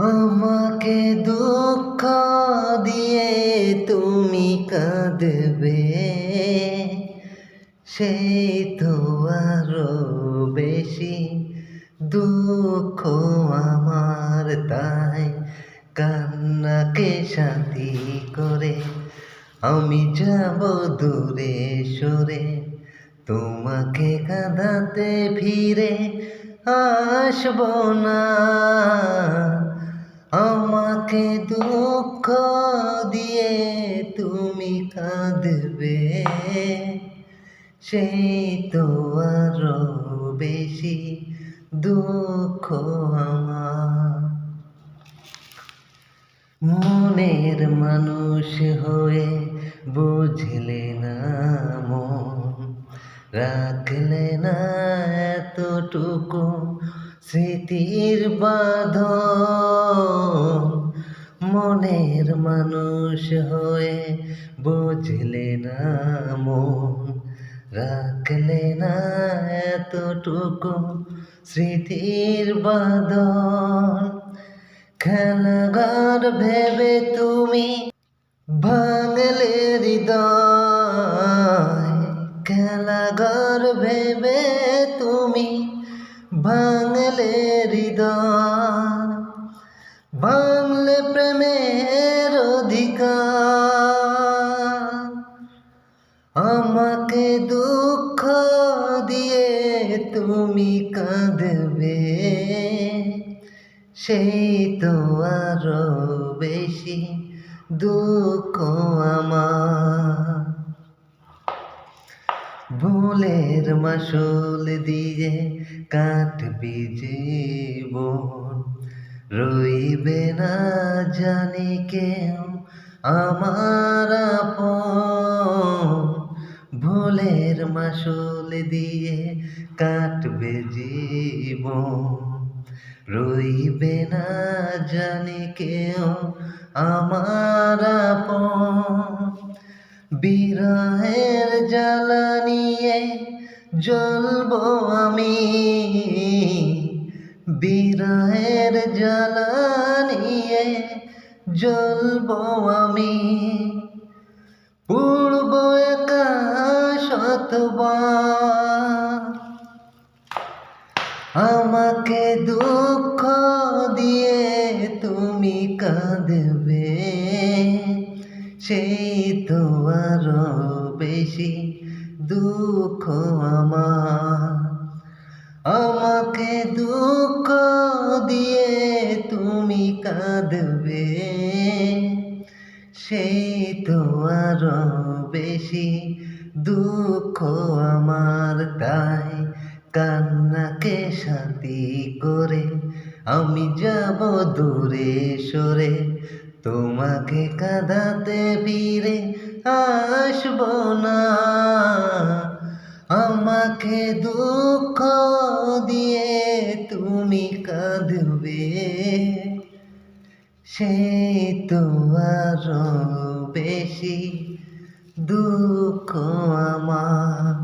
আমাকে দুঃখ দিয়ে তুমি কাঁদবে, সেই তো আরো বেশি দুঃখ আমার। তাই কান্নাকে সাথী করে আমি যাব দূরে সরে, তোমাকে কাঁদাতে ফিরে আসব না। আমাকে দুঃখ দিয়ে তুমি কাঁদবে, সেই তো আরো বেশি দুঃখ আমার। মনের মানুষ হয়ে বুঝলে না মন, রাখলে না এতটুকু স্মৃতির বাঁধন। মনের মানুষ হয়ে বুঝলে না মন, রাখলে না এতটুকু স্মৃতির বাঁধন। খেলাঘর ভেবে তুমি ভাঙলে হৃদয়, খেলাঘর ভেবে তুমি ভাঙলে হৃদয়। ভাঙলে প্রেমের অধিকার, আমাকে দুঃখ দিয়ে তুমি কাঁদবে, সেই তো আরো বেশি দুঃখ আমার। ভুলের মাসুল দিয়ে কাটবি জীবন, রইবে না জানি কেউ আমার আপন। ভুলের মাসুল দিয়ে কাটবে জীবন, রইবে না জানি কেউ আমার আপন। বিরহের জ্বালা নিয়ে জ্বলবো আমি, বিরহের জ্বালা নিয়ে জ্বলবো আমি। পুড়বো একা শতবার, আমাকে দুঃখ দিয়ে তুমি কাঁদবে, সেই তো আরো বেশি দুঃখ আমার। আমাকে দুঃখ দিয়ে তুমি কাঁদবে, সেই তো আরো বেশি দুঃখ আমার। তাই কান্নাকে সাথী করে আমি যাব দূরে সরে, তোমাকে কাঁদাতে ফিরে আসব না। আমাকে দুঃখ দিয়ে তুমি কাঁদবে, সেই তো আরো বেশি দুঃখ আমার।